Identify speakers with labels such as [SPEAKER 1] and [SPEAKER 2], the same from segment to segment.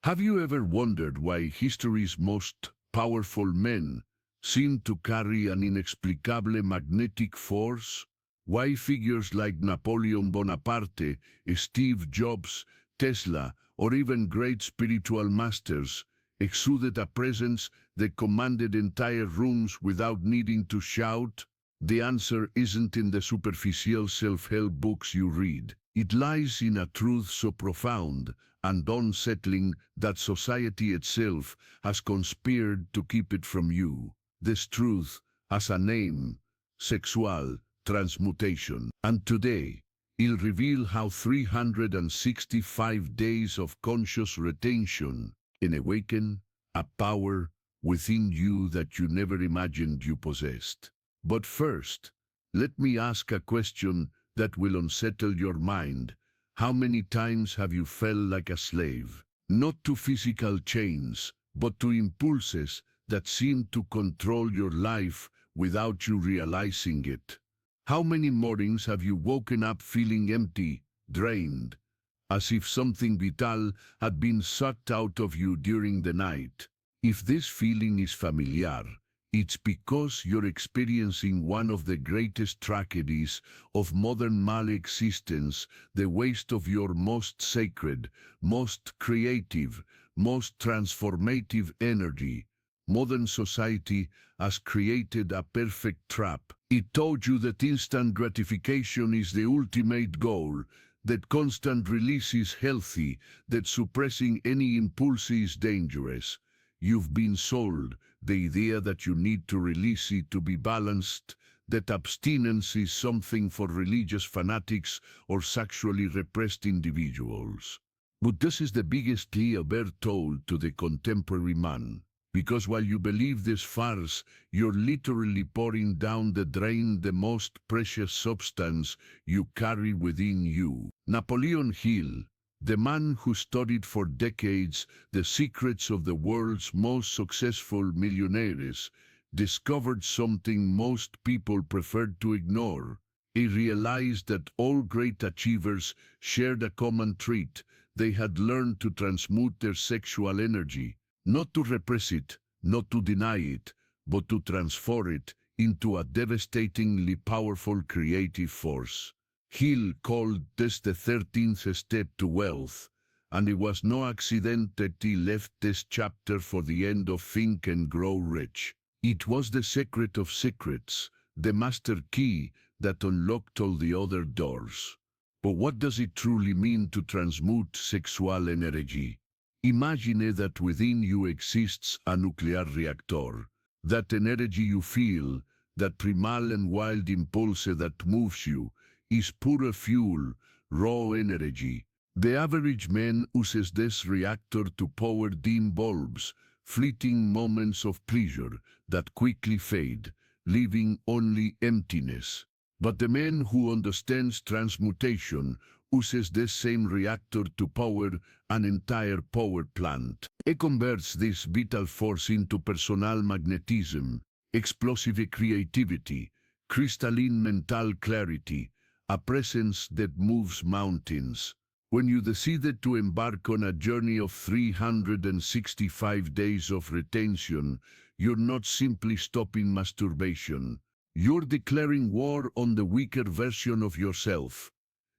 [SPEAKER 1] Have you ever wondered why history's most powerful men seem to carry an inexplicable magnetic force? Why figures like Napoleon Bonaparte, Steve Jobs, Tesla, or even great spiritual masters exuded a presence that commanded entire rooms without needing to shout? The answer isn't in the superficial self-help books you read. It lies in a truth so profound and unsettling that society itself has conspired to keep it from you. This truth has a name: sexual transmutation. And today, I'll reveal how 365 days of conscious retention can awaken a power within you that you never imagined you possessed. But first, let me ask a question that will unsettle your mind. How many times have you felt like a slave, not to physical chains, but to impulses that seem to control your life without you realizing it? How many mornings have you woken up feeling empty, drained, as if something vital had been sucked out of you during the night? If this feeling is familiar, it's because you're experiencing one of the greatest tragedies of modern male existence, the waste of your most sacred, most creative, most transformative energy. Modern society has created a perfect trap. It told you that instant gratification is the ultimate goal, that constant release is healthy, that suppressing any impulse is dangerous. You've been sold the idea that you need to release it to be balanced, that abstinence is something for religious fanatics or sexually repressed individuals. But this is the biggest lie ever told to the contemporary man. Because while you believe this farce, you're literally pouring down the drain the most precious substance you carry within you. Napoleon Hill, the man who studied for decades the secrets of the world's most successful millionaires, discovered something most people preferred to ignore. He realized that all great achievers shared a common trait: they had learned to transmute their sexual energy, not to repress it, not to deny it, but to transform it into a devastatingly powerful creative force. Hill called this the 13th step to wealth, and it was no accident that he left this chapter for the end of Think and Grow Rich. It was the secret of secrets, the master key that unlocked all the other doors. But what does it truly mean to transmute sexual energy? Imagine that within you exists a nuclear reactor, that energy you feel, that primal and wild impulse that moves you, is pure fuel, raw energy. The average man uses this reactor to power dim bulbs, fleeting moments of pleasure that quickly fade, leaving only emptiness. But the man who understands transmutation uses this same reactor to power an entire power plant. He converts this vital force into personal magnetism, explosive creativity, crystalline mental clarity, a presence that moves mountains. When you decided to embark on a journey of 365 days of retention, you're not simply stopping masturbation. You're declaring war on the weaker version of yourself.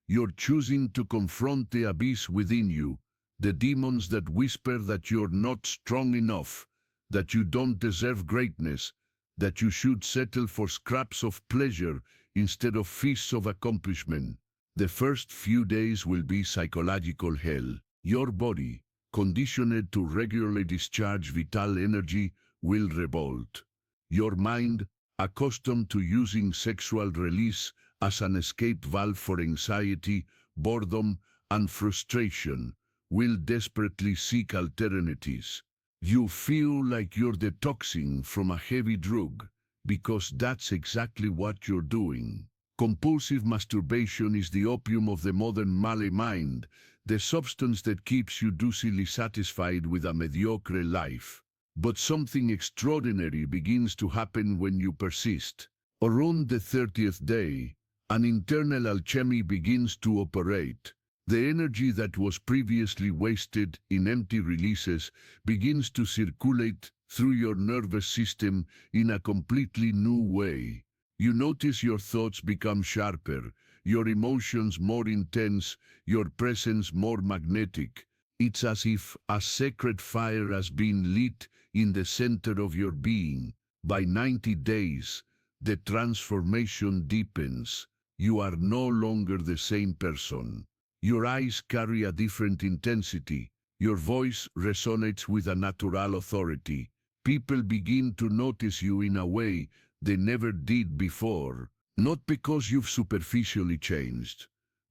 [SPEAKER 1] You're choosing to confront the abyss within you, the demons that whisper that you're not strong enough, that you don't deserve greatness, that you should settle for scraps of pleasure instead of feasts of accomplishment. The first few days will be psychological hell. Your body, conditioned to regularly discharge vital energy, will revolt. Your mind, accustomed to using sexual release as an escape valve for anxiety, boredom, and frustration, will desperately seek alternatives. You feel like you're detoxing from a heavy drug, because that's exactly what you're doing. Compulsive masturbation is the opium of the modern male mind, the substance that keeps you docilely satisfied with a mediocre life. But something extraordinary begins to happen when you persist. Around the 30th day, an internal alchemy begins to operate. The energy that was previously wasted in empty releases begins to circulate through your nervous system in a completely new way. You notice your thoughts become sharper, your emotions more intense, your presence more magnetic. It's as if a sacred fire has been lit in the center of your being. By 90 days, the transformation deepens. You are no longer the same person. Your eyes carry a different intensity. Your voice resonates with a natural authority. People begin to notice you in a way they never did before, not because you've superficially changed,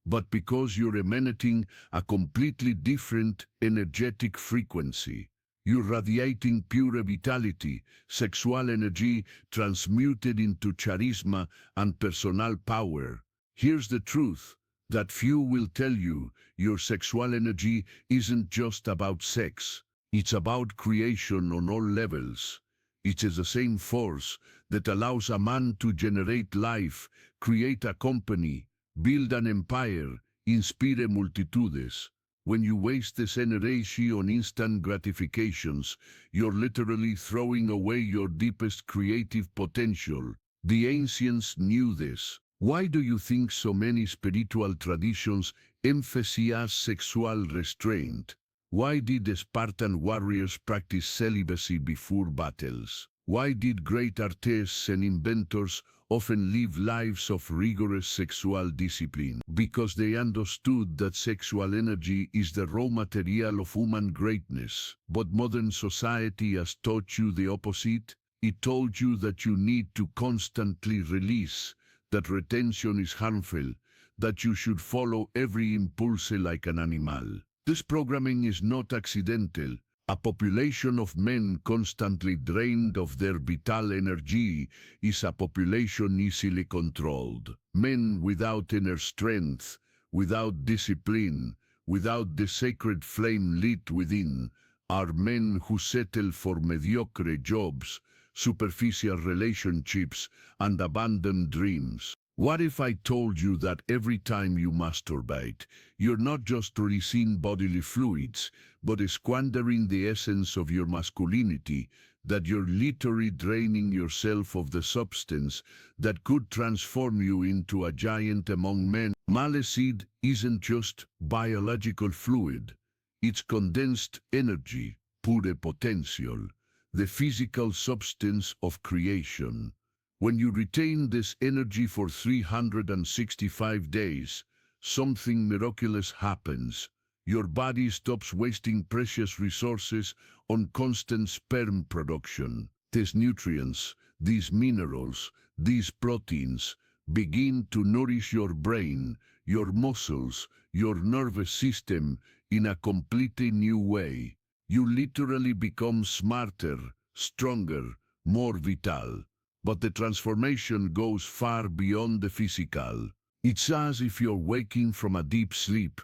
[SPEAKER 1] but because you're emanating a completely different energetic frequency. You're radiating pure vitality, sexual energy transmuted into charisma and personal power. Here's the truth that few will tell you: your sexual energy isn't just about sex. It's about creation on all levels. It is the same force that allows a man to generate life, create a company, build an empire, inspire multitudes. When you waste this energy on instant gratifications, you're literally throwing away your deepest creative potential. The ancients knew this. Why do you think so many spiritual traditions emphasize sexual restraint? Why did the Spartan warriors practice celibacy before battles? Why did great artists and inventors often live lives of rigorous sexual discipline? Because they understood that sexual energy is the raw material of human greatness. But modern society has taught you the opposite. It told you that you need to constantly release, that retention is harmful, that you should follow every impulse like an animal. This programming is not accidental. A population of men constantly drained of their vital energy is a population easily controlled. Men without inner strength, without discipline, without the sacred flame lit within, are men who settle for mediocre jobs, superficial relationships, and abandoned dreams. What if I told you that every time you masturbate, you're not just releasing bodily fluids, but squandering the essence of your masculinity, that you're literally draining yourself of the substance that could transform you into a giant among men? Male seed isn't just biological fluid, it's condensed energy, pure potential, the physical substance of creation. When you retain this energy for 365 days, something miraculous happens. Your body stops wasting precious resources on constant sperm production. These nutrients, these minerals, these proteins begin to nourish your brain, your muscles, your nervous system in a completely new way. You literally become smarter, stronger, more vital. But the transformation goes far beyond the physical. It's as if you're waking from a deep sleep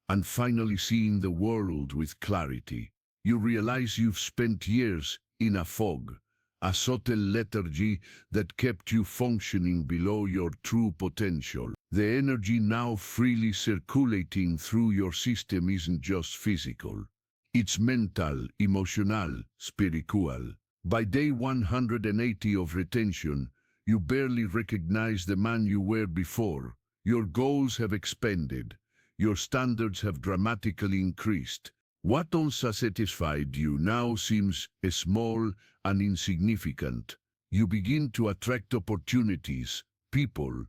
[SPEAKER 1] and finally seeing the world with clarity. You realize you've spent years in a fog, a subtle lethargy that kept you functioning below your true potential. The energy now freely circulating through your system isn't just physical. It's mental, emotional, spiritual. By day 180 of retention, you barely recognize the man you were before. Your goals have expanded. Your standards have dramatically increased. What once satisfied you now seems small and insignificant. You begin to attract opportunities, people,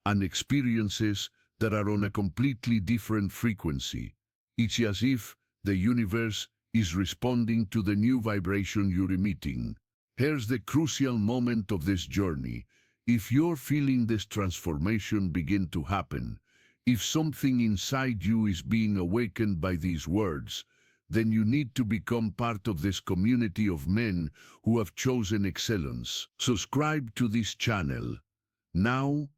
[SPEAKER 1] and experiences that are on a completely different frequency. It's as if the universe is responding to the new vibration you're emitting. Here's the crucial moment of this journey. If you're feeling this transformation begin to happen, if something inside you is being awakened by these words, then you need to become part of this community of men who have chosen excellence. Subscribe to this channel now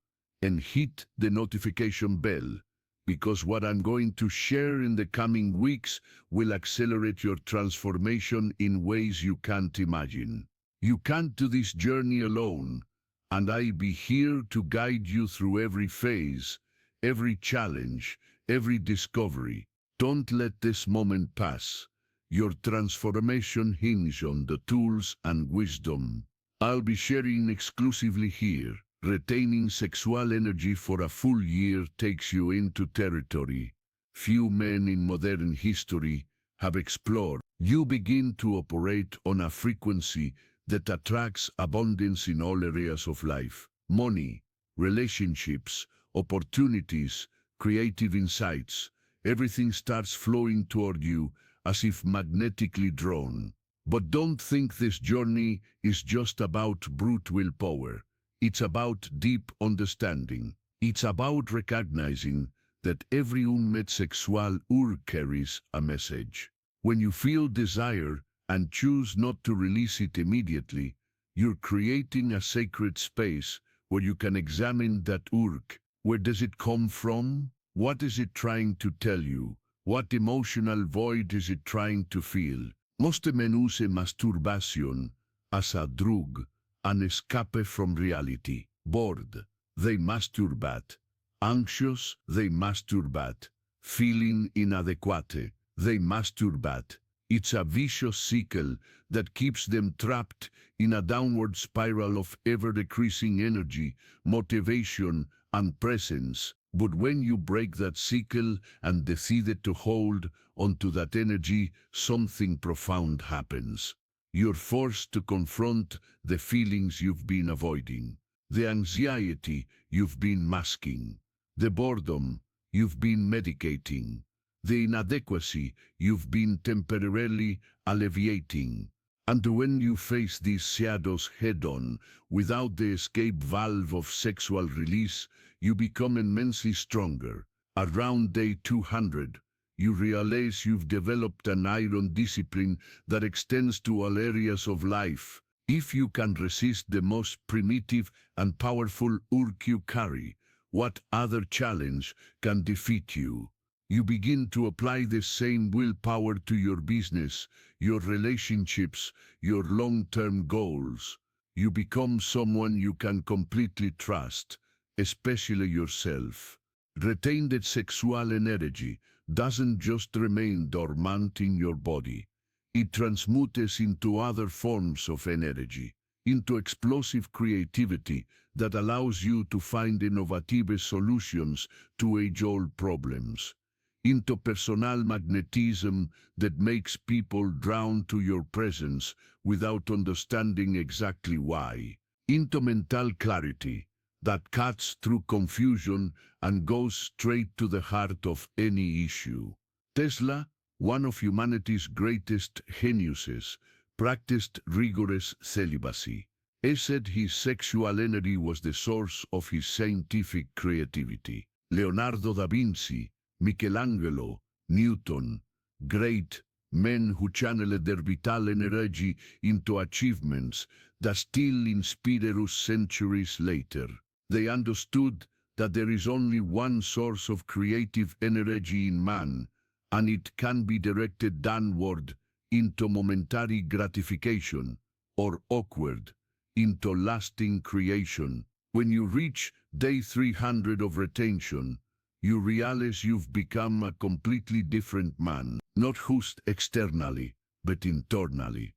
[SPEAKER 1] and hit the notification bell, because what I'm going to share in the coming weeks will accelerate your transformation in ways you can't imagine. You can't do this journey alone, and I'll be here to guide you through every phase, every challenge, every discovery. Don't let this moment pass. Your transformation hinges on the tools and wisdom I'll be sharing exclusively here. Retaining sexual energy for a full year takes you into territory few men in modern history have explored. You begin to operate on a frequency that attracts abundance in all areas of life. Money, relationships, opportunities, creative insights. Everything starts flowing toward you as if magnetically drawn. But don't think this journey is just about brute willpower. It's about deep understanding. It's about recognizing that every unmet sexual urge carries a message. When you feel desire and choose not to release it immediately, you're creating a sacred space where you can examine that urge. Where does it come from? What is it trying to tell you? What emotional void is it trying to fill? Most men use masturbation as a drug, an escape from reality. Bored, they masturbate. Anxious, they masturbate. Feeling inadequate, they masturbate. It's a vicious cycle that keeps them trapped in a downward spiral of ever-decreasing energy, motivation, and presence. But when you break that cycle and decide to hold onto that energy, something profound happens. You're forced to confront the feelings you've been avoiding, the anxiety you've been masking, the boredom you've been medicating, the inadequacy you've been temporarily alleviating. And when you face these shadows head-on, without the escape valve of sexual release, you become immensely stronger. Around day 200, you realize you've developed an iron discipline that extends to all areas of life. If you can resist the most primitive and powerful urge you carry, what other challenge can defeat you? You begin to apply the same willpower to your business, your relationships, your long-term goals. You become someone you can completely trust, especially yourself. Retained sexual energy doesn't just remain dormant in your body. It transmutes into other forms of energy, into explosive creativity that allows you to find innovative solutions to age-old problems, into personal magnetism that makes people drawn to your presence without understanding exactly why, into mental clarity that cuts through confusion and goes straight to the heart of any issue. Tesla, one of humanity's greatest geniuses, practiced rigorous celibacy. He said his sexual energy was the source of his scientific creativity. Leonardo da Vinci, Michelangelo, Newton, great men who channeled their vital energy into achievements that still inspire us centuries later. They understood that there is only one source of creative energy in man, and it can be directed downward into momentary gratification, or upward into lasting creation. When you reach day 300 of retention, you realize you've become a completely different man, not just externally, but internally.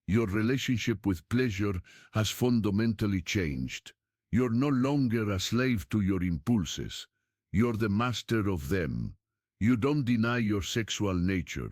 [SPEAKER 1] Your relationship with pleasure has fundamentally changed. You're no longer a slave to your impulses. You're the master of them. You don't deny your sexual nature,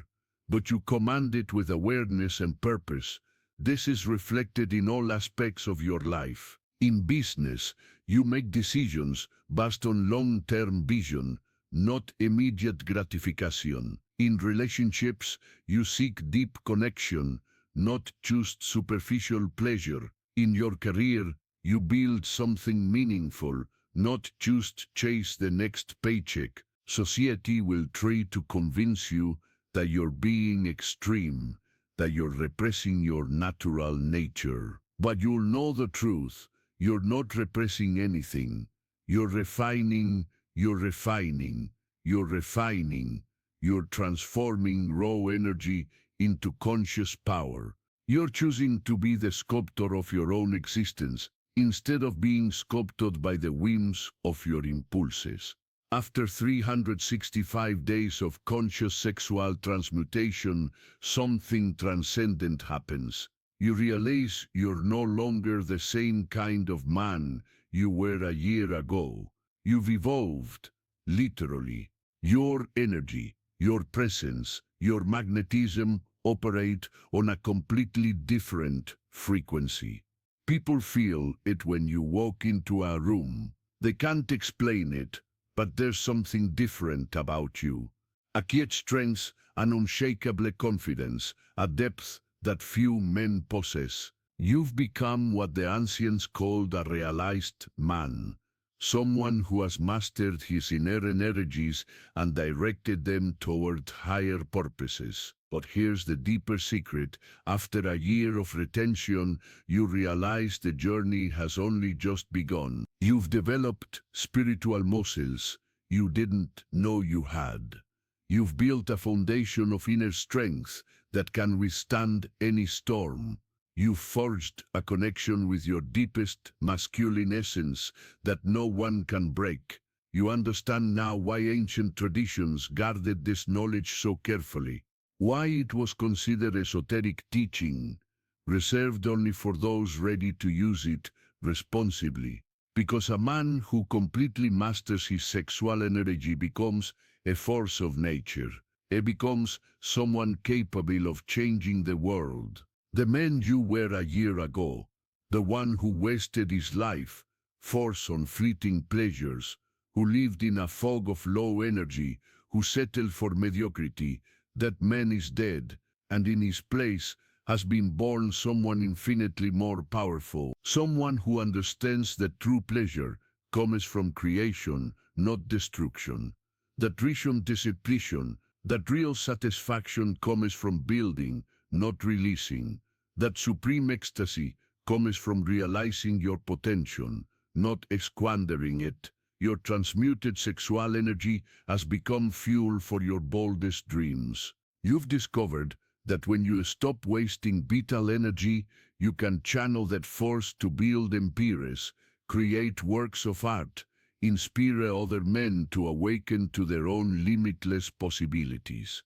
[SPEAKER 1] but you command it with awareness and purpose. This is reflected in all aspects of your life. In business, you make decisions based on long-term vision, not immediate gratification. In relationships, you seek deep connection, not just superficial pleasure. In your career, you build something meaningful, not just chase the next paycheck. Society will try to convince you that you're being extreme, that you're repressing your natural nature. But you'll know the truth. You're not repressing anything. You're refining, you're refining, you're refining. You're transforming raw energy into conscious power. You're choosing to be the sculptor of your own existence, instead of being sculpted by the whims of your impulses. After 365 days of conscious sexual transmutation, something transcendent happens. You realize you're no longer the same kind of man you were a year ago. You've evolved, literally. Your energy, your presence, your magnetism operate on a completely different frequency. People feel it when you walk into a room. They can't explain it, but there's something different about you. A quiet strength, an unshakable confidence, a depth that few men possess. You've become what the ancients called a realized man, someone who has mastered his inner energies and directed them toward higher purposes. But here's the deeper secret. After a year of retention, you realize the journey has only just begun. You've developed spiritual muscles you didn't know you had. You've built a foundation of inner strength that can withstand any storm. You've forged a connection with your deepest masculine essence that no one can break. You understand now why ancient traditions guarded this knowledge so carefully, why it was considered esoteric teaching, reserved only for those ready to use it responsibly. Because a man who completely masters his sexual energy becomes a force of nature. He becomes someone capable of changing the world. The man you were a year ago, the one who wasted his life, forced on fleeting pleasures, who lived in a fog of low energy, who settled for mediocrity, that man is dead, and in his place has been born someone infinitely more powerful, someone who understands that true pleasure comes from creation, not destruction, that reason depletion, that real satisfaction comes from building, not releasing, that supreme ecstasy comes from realizing your potential, not squandering it. Your transmuted sexual energy has become fuel for your boldest dreams. You've discovered that when you stop wasting vital energy, you can channel that force to build empires, create works of art, inspire other men to awaken to their own limitless possibilities.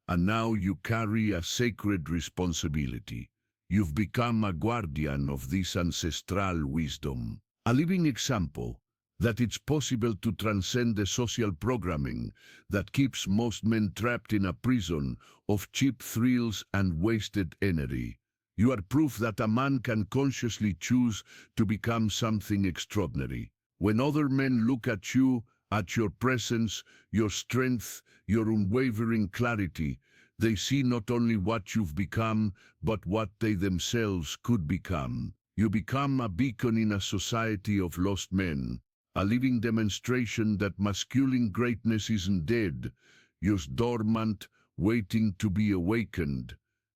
[SPEAKER 1] And now you carry a sacred responsibility. You've become a guardian of this ancestral wisdom, a living example that it's possible to transcend the social programming that keeps most men trapped in a prison of cheap thrills and wasted energy. You are proof that a man can consciously choose to become something extraordinary. When other men look at you, at your presence, your strength, your unwavering clarity, they see not only what you've become, but what they themselves could become. You become a beacon in a society of lost men, a living demonstration that masculine greatness isn't dead, just dormant, waiting to be awakened.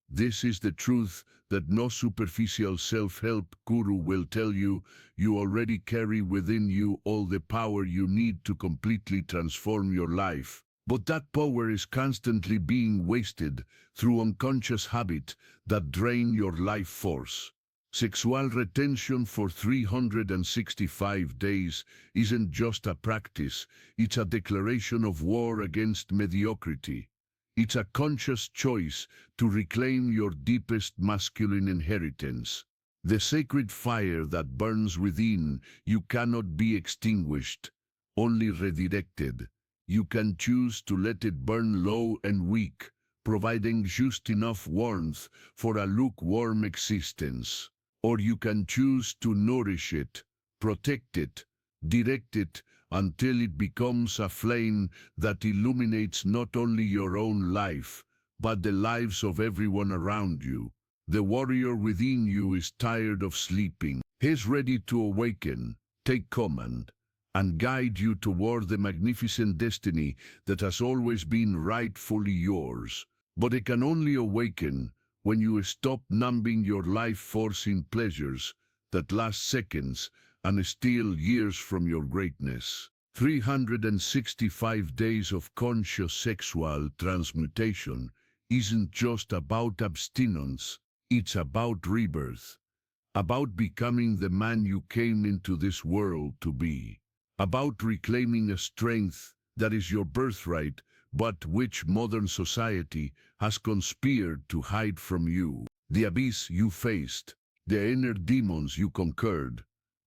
[SPEAKER 1] This is the truth that no superficial self-help guru will tell you. You already carry within you all the power you need to completely transform your life. But that power is constantly being wasted through unconscious habit that drain your life force. Sexual retention for 365 days isn't just a practice, it's a declaration of war against mediocrity. It's a conscious choice to reclaim your deepest masculine inheritance. The sacred fire that burns within you cannot be extinguished, only redirected. You can choose to let it burn low and weak, providing just enough warmth for a lukewarm existence. Or you can choose to nourish it, protect it, direct it until it becomes a flame that illuminates not only your own life, but the lives of everyone around you. The warrior within you is tired of sleeping. He's ready to awaken, take command, and guide you toward the magnificent destiny that has always been rightfully yours. But it can only awaken when you stop numbing your life force in pleasures that last seconds and steal years from your greatness. 365 days of conscious sexual transmutation isn't just about abstinence, it's about rebirth, about becoming the man you came into this world to be. about reclaiming a strength that is your birthright, but which modern society has conspired to hide from you. The abyss you faced, the inner demons you conquered,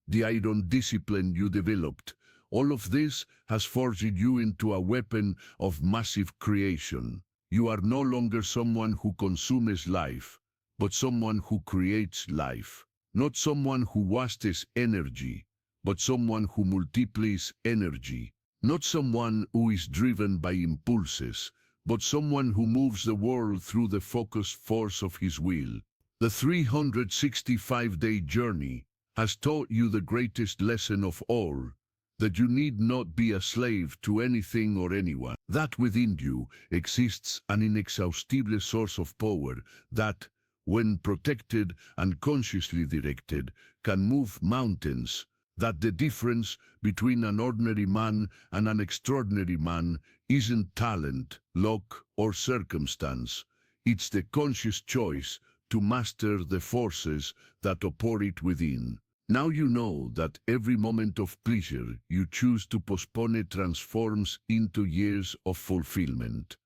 [SPEAKER 1] the iron discipline you developed, all of this has forged you into a weapon of massive creation. You are no longer someone who consumes life, but someone who creates life. Not someone who wastes energy, but someone who multiplies energy. Not someone who is driven by impulses, but someone who moves the world through the focused force of his will. The 365-day journey has taught you the greatest lesson of all, that you need not be a slave to anything or anyone. That within you exists an inexhaustible source of power that, when protected and consciously directed, can move mountains. That the difference between an ordinary man and an extraordinary man isn't talent, luck, or circumstance. It's the conscious choice to master the forces that operate within. Now you know that every moment of pleasure you choose to postpone it transforms into years of fulfillment.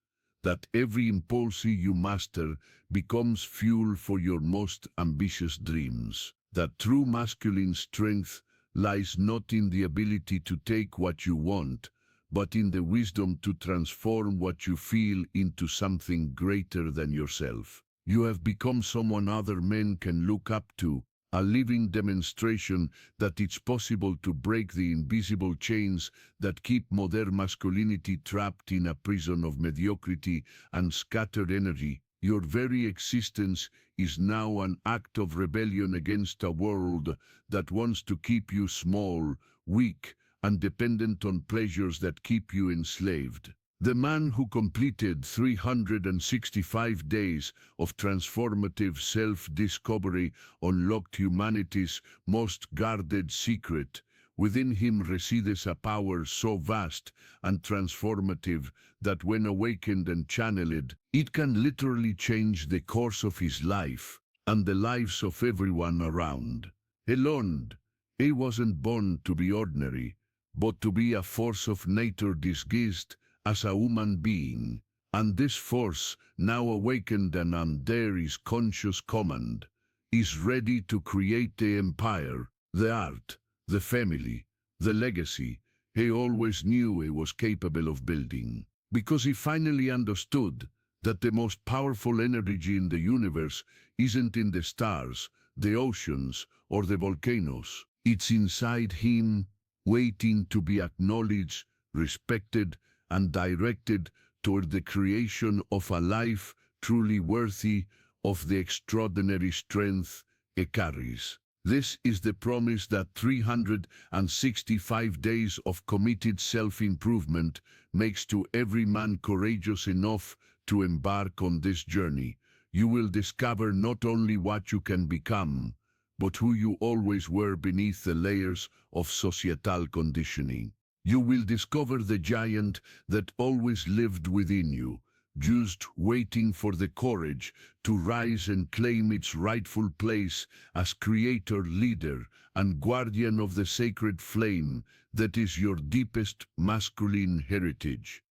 [SPEAKER 1] That every impulse you master becomes fuel for your most ambitious dreams. That true masculine strength lies not in the ability to take what you want, but in the wisdom to transform what you feel into something greater than yourself. You have become someone other men can look up to, a living demonstration that it's possible to break the invisible chains that keep modern masculinity trapped in a prison of mediocrity and scattered energy. Your very existence is now an act of rebellion against a world that wants to keep you small, weak, and dependent on pleasures that keep you enslaved. The man who completed 365 days of transformative self-discovery unlocked humanity's most guarded secret. Within him resides a power so vast and transformative that when awakened and channeled, it can literally change the course of his life and the lives of everyone around. He learned he wasn't born to be ordinary, but to be a force of nature disguised as a human being. And this force, now awakened and under his conscious command, is ready to create the empire, the art, the family, the legacy he always knew he was capable of building. Because he finally understood that the most powerful energy in the universe isn't in the stars, the oceans, or the volcanoes. It's inside him, waiting to be acknowledged, respected, and directed toward the creation of a life truly worthy of the extraordinary strength it carries. This is the promise that 365 days of committed self-improvement makes to every man courageous enough to embark on this journey. You will discover not only what you can become, but who you always were beneath the layers of societal conditioning. You will discover the giant that always lived within you, just waiting for the courage to rise and claim its rightful place as creator, leader, and guardian of the sacred flame that is your deepest masculine heritage.